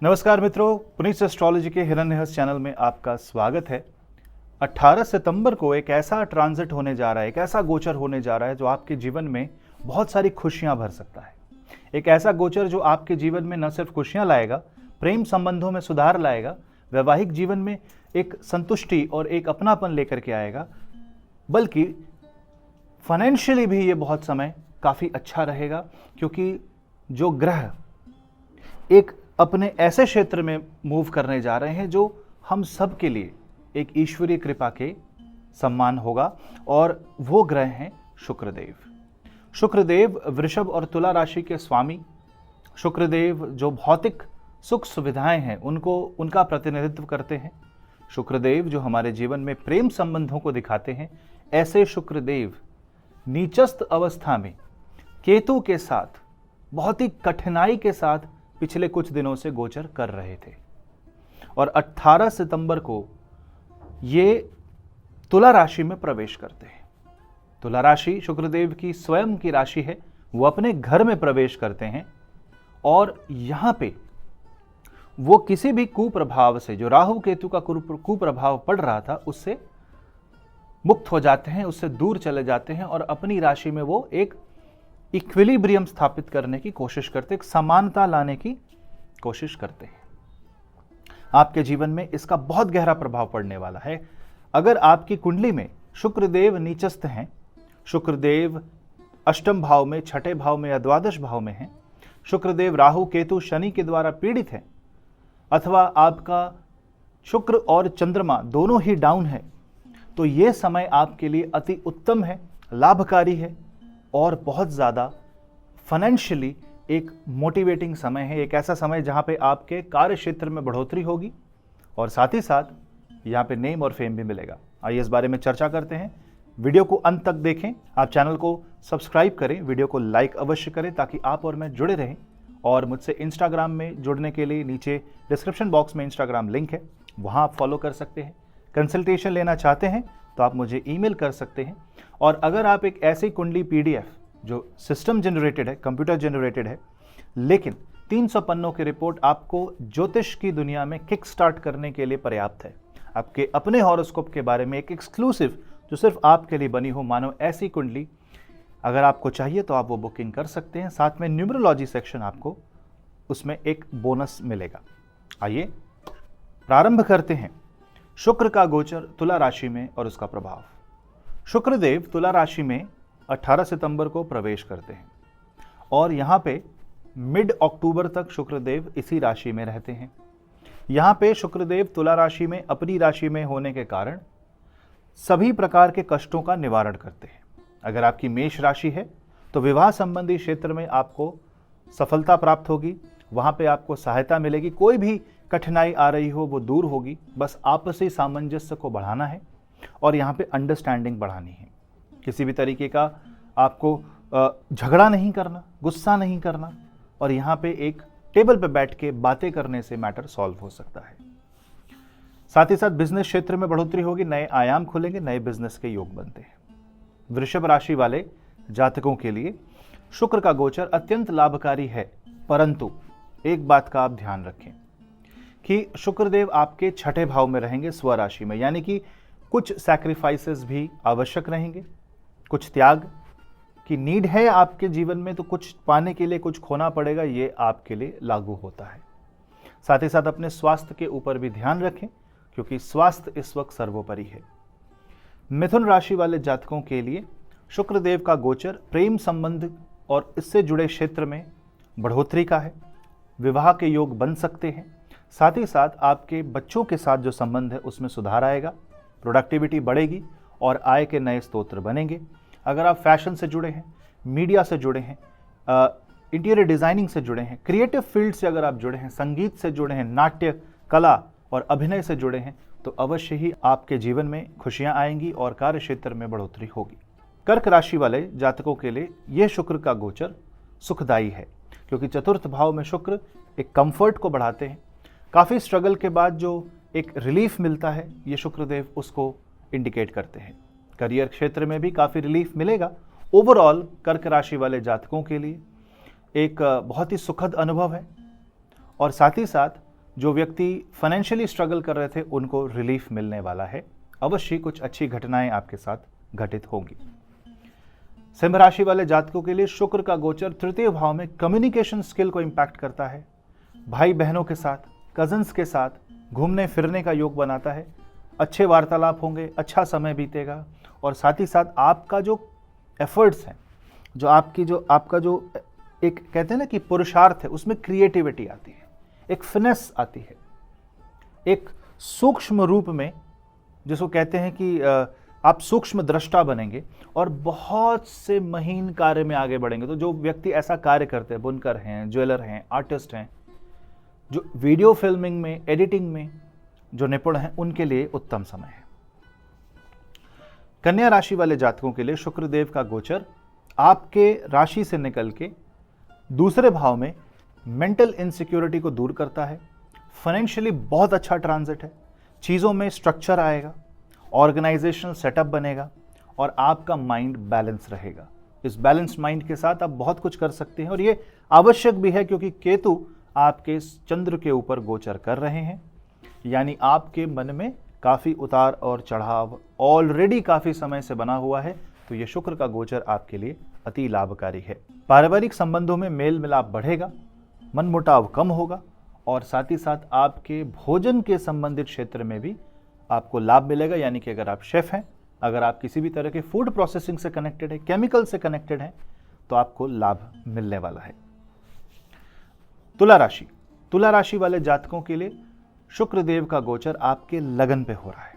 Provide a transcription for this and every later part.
नमस्कार मित्रों, पुनीत एस्ट्रोलॉजी के हिरण्यहस चैनल में आपका स्वागत है। 18 सितंबर को एक ऐसा ट्रांजिट होने जा रहा है, एक ऐसा गोचर होने जा रहा है जो आपके जीवन में बहुत सारी खुशियां भर सकता है। एक ऐसा गोचर जो आपके जीवन में न सिर्फ खुशियां लाएगा, प्रेम संबंधों में सुधार लाएगा, वैवाहिक जीवन में एक संतुष्टि और एक अपनापन लेकर के आएगा, बल्कि फाइनेंशियली भी ये बहुत समय काफ़ी अच्छा रहेगा, क्योंकि जो ग्रह एक अपने ऐसे क्षेत्र में मूव करने जा रहे हैं जो हम सब के लिए एक ईश्वरीय कृपा के सम्मान होगा, और वो ग्रह हैं शुक्रदेव। शुक्रदेव वृषभ और तुला राशि के स्वामी। शुक्रदेव जो भौतिक सुख सुविधाएं हैं उनका प्रतिनिधित्व करते हैं। शुक्रदेव जो हमारे जीवन में प्रेम संबंधों को दिखाते हैं। ऐसे शुक्रदेव नीचस्थ अवस्था में केतु के साथ बहुत ही कठिनाई के साथ पिछले कुछ दिनों से गोचर कर रहे थे, और 18 सितंबर को ये तुला राशि में प्रवेश करते हैं। तुला राशि शुक्रदेव की स्वयं की राशि है, वो अपने घर में प्रवेश करते हैं, और यहां पे वो किसी भी कुप्रभाव से, जो राहु केतु का कुप्रभाव पड़ रहा था, उससे मुक्त हो जाते हैं, उससे दूर चले जाते हैं, और अपनी राशि में वो एक इक्विलिब्रियम स्थापित करने की कोशिश करते हैं, एक समानता लाने की कोशिश करते हैं। आपके जीवन में इसका बहुत गहरा प्रभाव पड़ने वाला है। अगर आपकी कुंडली में शुक्रदेव नीचस्थ हैं, शुक्रदेव अष्टम भाव में, छठे भाव में या द्वादश भाव में हैं, शुक्रदेव राहु केतु शनि के द्वारा पीड़ित हैं, अथवा आपका शुक्र और चंद्रमा दोनों ही डाउन है, तो ये समय आपके लिए अति उत्तम है, लाभकारी है, और बहुत ज़्यादा फाइनेंशियली एक मोटिवेटिंग समय है। एक ऐसा समय जहाँ पे आपके कार्य क्षेत्र में बढ़ोतरी होगी, और साथ ही साथ यहाँ पे नेम और फेम भी मिलेगा। आइए इस बारे में चर्चा करते हैं। वीडियो को अंत तक देखें, आप चैनल को सब्सक्राइब करें, वीडियो को लाइक अवश्य करें, ताकि आप और मैं जुड़े रहें। और मुझसे इंस्टाग्राम में जुड़ने के लिए नीचे डिस्क्रिप्शन बॉक्स में इंस्टाग्राम लिंक है, वहाँ आप फॉलो कर सकते हैं। कंसल्टेशन लेना चाहते हैं तो आप मुझे ईमेल कर सकते हैं। और अगर आप एक ऐसी कुंडली पीडीएफ जो सिस्टम जनरेटेड है, कंप्यूटर जनरेटेड है, लेकिन 300 पन्नों की रिपोर्ट आपको ज्योतिष की दुनिया में किक स्टार्ट करने के लिए पर्याप्त है, आपके अपने हॉरोस्कोप के बारे में एक एक्सक्लूसिव जो सिर्फ आपके लिए बनी हो, मानो ऐसी कुंडली अगर आपको चाहिए तो आप वो बुकिंग कर सकते हैं। साथ में न्यूमरोलॉजी सेक्शन, आपको उसमें एक बोनस मिलेगा। आइए प्रारंभ करते हैं शुक्र का गोचर तुला राशि में और उसका प्रभाव। शुक्रदेव तुला राशि में 18 सितंबर को प्रवेश करते हैं, और यहाँ पे मिड अक्टूबर तक शुक्रदेव इसी राशि में रहते हैं। यहाँ पे शुक्रदेव तुला राशि में अपनी राशि में होने के कारण सभी प्रकार के कष्टों का निवारण करते हैं। अगर आपकी मेष राशि है तो विवाह संबंधी क्षेत्र में आपको सफलता प्राप्त होगी, वहाँ पे आपको सहायता मिलेगी। कोई भी कठिनाई आ रही हो वो दूर होगी, बस आपसी सामंजस्य को बढ़ाना है, और यहाँ पे अंडरस्टैंडिंग बढ़ानी है। किसी भी तरीके का आपको झगड़ा नहीं करना, गुस्सा नहीं करना, और यहाँ पे एक टेबल पे बैठ के बातें करने से मैटर सॉल्व हो सकता है। साथ ही साथ बिजनेस क्षेत्र में बढ़ोतरी होगी, नए आयाम खुलेंगे, नए बिजनेस के योग बनते हैं। वृषभ राशि वाले जातकों के लिए शुक्र का गोचर अत्यंत लाभकारी है, परंतु एक बात का आप ध्यान रखें कि शुक्रदेव आपके छठे भाव में रहेंगे, स्वराशि में, यानी कि कुछ सैक्रिफाइसेस भी आवश्यक रहेंगे, कुछ त्याग की नीड है आपके जीवन में, तो कुछ पाने के लिए कुछ खोना पड़ेगा, ये आपके लिए लागू होता है। साथ ही साथ अपने स्वास्थ्य के ऊपर भी ध्यान रखें, क्योंकि स्वास्थ्य इस वक्त सर्वोपरि है। मिथुन राशि वाले जातकों के लिए शुक्रदेव का गोचर प्रेम संबंध और इससे जुड़े क्षेत्र में बढ़ोतरी का है, विवाह के योग बन सकते हैं। साथ ही साथ आपके बच्चों के साथ जो संबंध है उसमें सुधार आएगा, प्रोडक्टिविटी बढ़ेगी, और आय के नए स्रोत बनेंगे। अगर आप फैशन से जुड़े हैं, मीडिया से जुड़े हैं, इंटीरियर डिज़ाइनिंग से जुड़े हैं, क्रिएटिव फील्ड से अगर आप जुड़े हैं, संगीत से जुड़े हैं, नाट्य कला और अभिनय से जुड़े हैं, तो अवश्य ही आपके जीवन में खुशियां आएंगी और कार्य क्षेत्र में बढ़ोतरी होगी। कर्क राशि वाले जातकों के लिए यह शुक्र का गोचर सुखदायी है, क्योंकि चतुर्थ भाव में शुक्र एक कंफर्ट को बढ़ाते हैं। काफ़ी स्ट्रगल के बाद जो एक रिलीफ मिलता है, ये शुक्रदेव उसको इंडिकेट करते हैं। करियर क्षेत्र में भी काफ़ी रिलीफ मिलेगा। ओवरऑल कर्क राशि वाले जातकों के लिए एक बहुत ही सुखद अनुभव है, और साथ ही साथ जो व्यक्ति फाइनेंशियली स्ट्रगल कर रहे थे उनको रिलीफ मिलने वाला है। अवश्य कुछ अच्छी घटनाएं आपके साथ घटित होंगी। सिंह राशि वाले जातकों के लिए शुक्र का गोचर तृतीय भाव में कम्युनिकेशन स्किल को इंपैक्ट करता है। भाई बहनों के साथ, कजन्स के साथ घूमने फिरने का योग बनाता है। अच्छे वार्तालाप होंगे, अच्छा समय बीतेगा और साथ ही साथ आपका जो एफर्ट्स हैं, जो आपका जो एक कहते हैं ना कि पुरुषार्थ है, उसमें क्रिएटिविटी आती है, एक फिनेस आती है, एक सूक्ष्म रूप में, जिसको कहते हैं कि आप सूक्ष्म दृष्टा बनेंगे और बहुत से महीन कार्य में आगे बढ़ेंगे। तो जो व्यक्ति ऐसा कार्य करते हैं, बुनकर हैं, ज्वेलर हैं, आर्टिस्ट हैं, जो वीडियो फिल्मिंग में, एडिटिंग में जो निपुण हैं, उनके लिए उत्तम समय है। कन्या राशि वाले जातकों के लिए शुक्रदेव का गोचर आपके राशि से निकल के दूसरे भाव में मेंटल इनसिक्योरिटी को दूर करता है। फाइनेंशियली बहुत अच्छा ट्रांजिट है, चीज़ों में स्ट्रक्चर आएगा, ऑर्गेनाइजेशनल सेटअप बनेगा और आपका माइंड बैलेंस रहेगा। इस बैलेंस माइंड के साथ आप बहुत कुछ कर सकते हैं और ये आवश्यक भी है, क्योंकि केतु आपके चंद्र के ऊपर गोचर कर रहे हैं। यानी आपके मन में काफ़ी उतार और चढ़ाव ऑलरेडी काफ़ी समय से बना हुआ है, तो ये शुक्र का गोचर आपके लिए अति लाभकारी है। पारिवारिक संबंधों में मेल मिलाप बढ़ेगा, मनमुटाव कम होगा और साथ ही साथ आपके भोजन के संबंधित क्षेत्र में भी आपको लाभ मिलेगा। यानी कि अगर आप शेफ हैं, अगर आप किसी भी तरह के फूड प्रोसेसिंग से कनेक्टेड है, केमिकल से कनेक्टेड हैं, तो आपको लाभ मिलने वाला है। तुला राशि वाले जातकों के लिए शुक्रदेव का गोचर आपके लगन पे हो रहा है।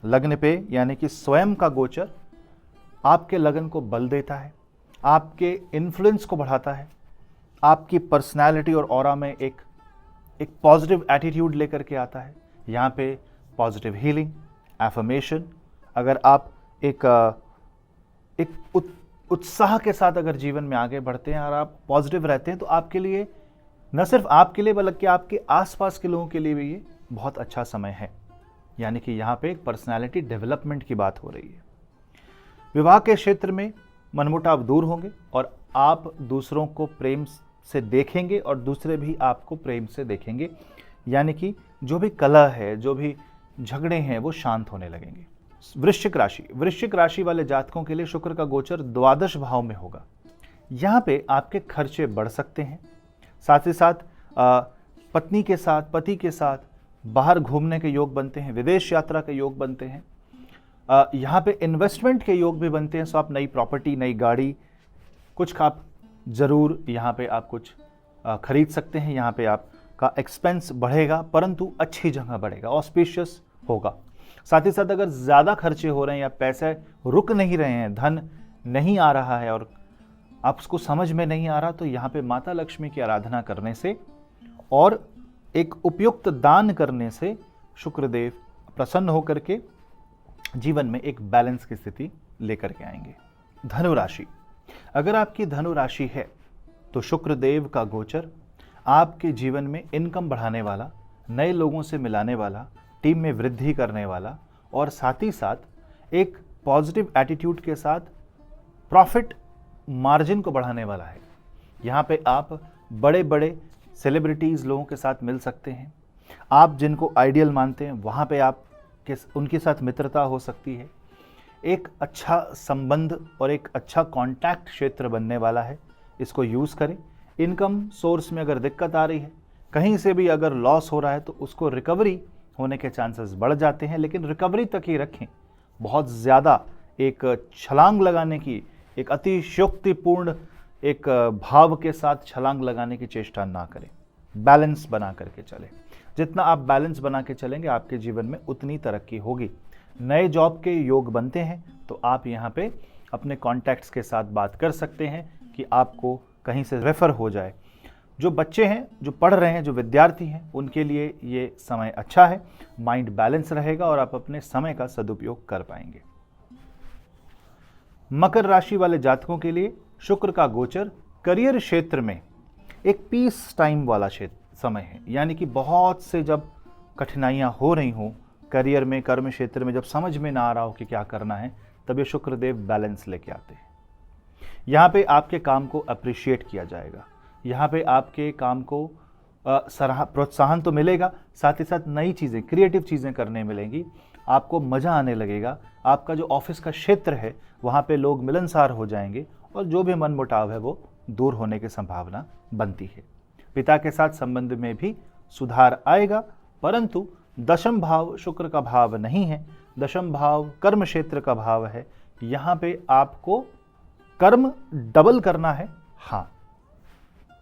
लग्न पे यानी कि स्वयं का गोचर आपके लगन को बल देता है, आपके इन्फ्लुएंस को बढ़ाता है, आपकी पर्सनैलिटी और ऑरा में एक पॉजिटिव एटीट्यूड लेकर के आता है। यहाँ पे पॉजिटिव हीलिंग, एफर्मेशन, अगर आप एक उत्साह के साथ अगर जीवन में आगे बढ़ते हैं और आप पॉजिटिव रहते हैं, तो आपके लिए, न सिर्फ आपके लिए बल्कि आपके आसपास के लोगों के लिए भी ये बहुत अच्छा समय है। यानी कि यहाँ पे एक पर्सनैलिटी डेवलपमेंट की बात हो रही है। विवाह के क्षेत्र में मनमुटाव दूर होंगे और आप दूसरों को प्रेम से देखेंगे और दूसरे भी आपको प्रेम से देखेंगे। यानी कि जो भी कलह है, जो भी झगड़े हैं, वो शांत होने लगेंगे। वृश्चिक राशि वाले जातकों के लिए शुक्र का गोचर द्वादश भाव में होगा। यहाँ पे आपके खर्चे बढ़ सकते हैं। साथ ही साथ पत्नी के साथ, पति के साथ बाहर घूमने के योग बनते हैं, विदेश यात्रा के योग बनते हैं। यहाँ पे इन्वेस्टमेंट के योग भी बनते हैं। सो आप नई प्रॉपर्टी, नई गाड़ी, कुछ आप ज़रूर यहाँ पे आप कुछ खरीद सकते हैं। यहाँ पे आपका एक्सपेंस बढ़ेगा, परंतु अच्छी जगह बढ़ेगा, ऑस्पिशियस होगा। साथ ही साथ अगर ज़्यादा खर्चे हो रहे हैं या पैसे रुक नहीं रहे हैं, धन नहीं आ रहा है और आप उसको समझ में नहीं आ रहा, तो यहाँ पे माता लक्ष्मी की आराधना करने से और एक उपयुक्त दान करने से शुक्रदेव प्रसन्न होकर के जीवन में एक बैलेंस की स्थिति लेकर के आएंगे। धनु राशि, अगर आपकी धनु राशि है तो शुक्रदेव का गोचर आपके जीवन में इनकम बढ़ाने वाला, नए लोगों से मिलाने वाला, टीम में वृद्धि करने वाला और साथ ही साथ एक पॉजिटिव एटीट्यूड के साथ प्रॉफिट मार्जिन को बढ़ाने वाला है। यहाँ पे आप बड़े बड़े सेलिब्रिटीज़ लोगों के साथ मिल सकते हैं। आप जिनको आइडियल मानते हैं वहाँ पे आप उनके साथ मित्रता हो सकती है। एक अच्छा संबंध और एक अच्छा कॉन्टैक्ट क्षेत्र बनने वाला है, इसको यूज़ करें। इनकम सोर्स में अगर दिक्कत आ रही है, कहीं से भी अगर लॉस हो रहा है, तो उसको रिकवरी होने के चांसेस बढ़ जाते हैं, लेकिन रिकवरी तक ही रखें। बहुत ज़्यादा एक छलांग लगाने की, एक अतिशयोक्तिपूर्ण एक भाव के साथ छलांग लगाने की चेष्टा ना करें। बैलेंस बना करके चलें। जितना आप बैलेंस बना के चलेंगे, आपके जीवन में उतनी तरक्की होगी। नए जॉब के योग बनते हैं, तो आप यहाँ पे अपने कॉन्टैक्ट्स के साथ बात कर सकते हैं कि आपको कहीं से रेफ़र हो जाए। जो बच्चे हैं, जो पढ़ रहे हैं, जो विद्यार्थी हैं, उनके लिए ये समय अच्छा है। माइंड बैलेंस रहेगा और आप अपने समय का सदुपयोग कर पाएंगे। मकर राशि वाले जातकों के लिए शुक्र का गोचर करियर क्षेत्र में एक पीस टाइम वाला समय है। यानी कि बहुत से जब कठिनाइयाँ हो रही हों करियर में, कर्म क्षेत्र में, जब समझ में ना आ रहा हो कि क्या करना है, तब ये शुक्रदेव बैलेंस लेके आते हैं। यहाँ पे आपके काम को अप्रिशिएट किया जाएगा। यहाँ पे आपके काम को प्रोत्साहन तो मिलेगा, साथ ही साथ नई चीज़ें, क्रिएटिव चीज़ें करने मिलेंगी, आपको मज़ा आने लगेगा। आपका जो ऑफिस का क्षेत्र है वहाँ पे लोग मिलनसार हो जाएंगे और जो भी मनमुटाव है वो दूर होने की संभावना बनती है। पिता के साथ संबंध में भी सुधार आएगा, परंतु दशम भाव शुक्र का भाव नहीं है, दशम भाव कर्म क्षेत्र का भाव है। यहाँ पे आपको कर्म डबल करना है। हाँ,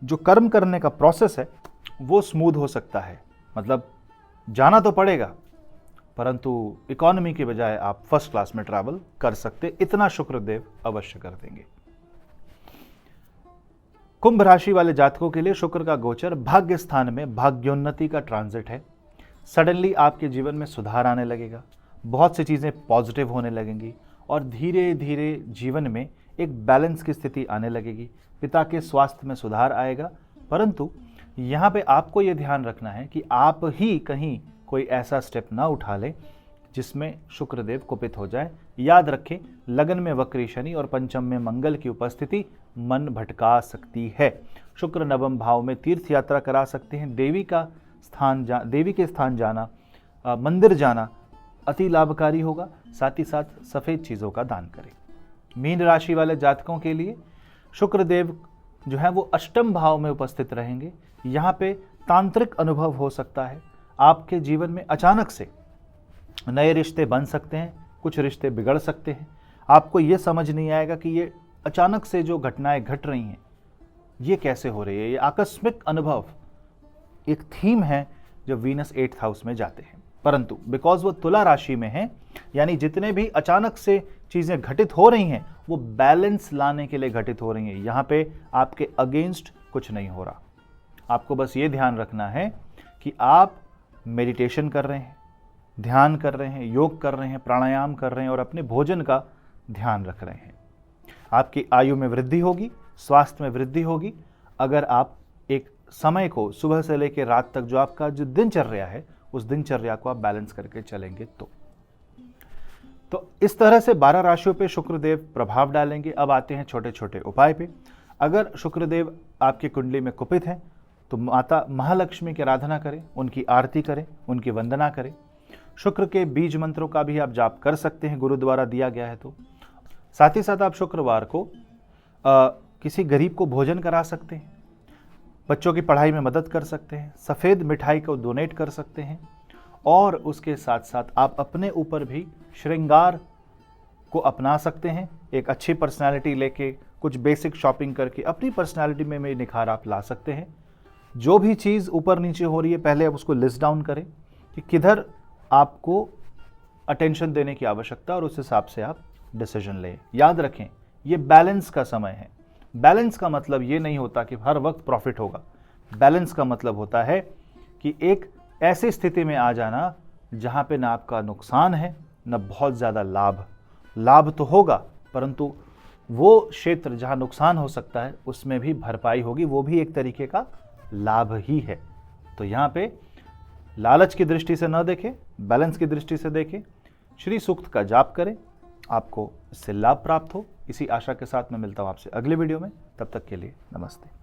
जो कर्म करने का प्रोसेस है वो स्मूथ हो सकता है, मतलब जाना तो पड़ेगा परंतु इकोनॉमी के बजाय आप फर्स्ट क्लास में ट्रैवल कर सकते, इतना शुक्रदेव अवश्य कर देंगे। कुंभ राशि वाले जातकों के लिए शुक्र का गोचर भाग्य स्थान में भाग्योन्नति का ट्रांजिट है। सडनली आपके जीवन में सुधार आने लगेगा, बहुत सी चीज़ें पॉजिटिव होने लगेंगी और धीरे धीरे जीवन में एक बैलेंस की स्थिति आने लगेगी। पिता के स्वास्थ्य में सुधार आएगा, परंतु यहाँ पे आपको ये ध्यान रखना है कि आप ही कहीं कोई ऐसा स्टेप ना उठा ले जिसमें शुक्रदेव कुपित हो जाए। याद रखें, लगन में वक्री शनि और पंचम में मंगल की उपस्थिति मन भटका सकती है। शुक्र नवम भाव में तीर्थ यात्रा करा सकते हैं। देवी के स्थान जाना, मंदिर जाना अति लाभकारी होगा। साथ ही साथ सफ़ेद चीज़ों का दान करें। मीन राशि वाले जातकों के लिए शुक्रदेव जो है वो अष्टम भाव में उपस्थित रहेंगे। यहाँ पे तांत्रिक अनुभव हो सकता है। आपके जीवन में अचानक से नए रिश्ते बन सकते हैं, कुछ रिश्ते बिगड़ सकते हैं। आपको ये समझ नहीं आएगा कि ये अचानक से जो घटनाएं घट रही हैं ये कैसे हो रही है। ये आकस्मिक अनुभव एक थीम है जो वीनस 8th हाउस में जाते हैं, परंतु बिकॉज वो तुला राशि में है, यानी जितने भी अचानक से चीज़ें घटित हो रही हैं वो बैलेंस लाने के लिए घटित हो रही हैं। यहाँ पे आपके अगेंस्ट कुछ नहीं हो रहा। आपको बस ये ध्यान रखना है कि आप मेडिटेशन कर रहे हैं, ध्यान कर रहे हैं, योग कर रहे हैं, प्राणायाम कर रहे हैं और अपने भोजन का ध्यान रख रहे हैं। आपकी आयु में वृद्धि होगी, स्वास्थ्य में वृद्धि होगी अगर आप एक समय को सुबह से लेकर रात तक जो आपका जो दिनचर्या है उस दिनचर्या को आप बैलेंस करके चलेंगे तो इस तरह से 12 राशियों पे शुक्रदेव प्रभाव डालेंगे। अब आते हैं छोटे छोटे उपाय पे। अगर शुक्रदेव आपकी कुंडली में कुपित हैं तो माता महालक्ष्मी की आराधना करें, उनकी आरती करें, उनकी वंदना करें। शुक्र के बीज मंत्रों का भी आप जाप कर सकते हैं, गुरु द्वारा दिया गया है तो। साथ ही साथ आप शुक्रवार को किसी गरीब को भोजन करा सकते हैं, बच्चों की पढ़ाई में मदद कर सकते हैं, सफ़ेद मिठाई को डोनेट कर सकते हैं और उसके साथ साथ आप अपने ऊपर भी श्रृंगार को अपना सकते हैं। एक अच्छी पर्सनालिटी लेके कुछ बेसिक शॉपिंग करके अपनी पर्सनालिटी में निखार आप ला सकते हैं। जो भी चीज़ ऊपर नीचे हो रही है पहले आप उसको लिस्ट डाउन करें कि किधर आपको अटेंशन देने की आवश्यकता और उस हिसाब से आप डिसीजन लें। याद रखें, ये बैलेंस का समय है। बैलेंस का मतलब ये नहीं होता कि हर वक्त प्रॉफिट होगा। बैलेंस का मतलब होता है कि एक ऐसी स्थिति में आ जाना जहाँ पे ना आपका नुकसान है ना बहुत ज़्यादा लाभ। लाभ तो होगा परंतु वो क्षेत्र जहाँ नुकसान हो सकता है उसमें भी भरपाई होगी, वो भी एक तरीके का लाभ ही है। तो यहाँ पे लालच की दृष्टि से न देखें, बैलेंस की दृष्टि से देखें। श्री सूक्त का जाप करें, आपको इससे लाभ प्राप्त हो। इसी आशा के साथ मैं मिलता हूँ आपसे अगले वीडियो में। तब तक के लिए नमस्ते।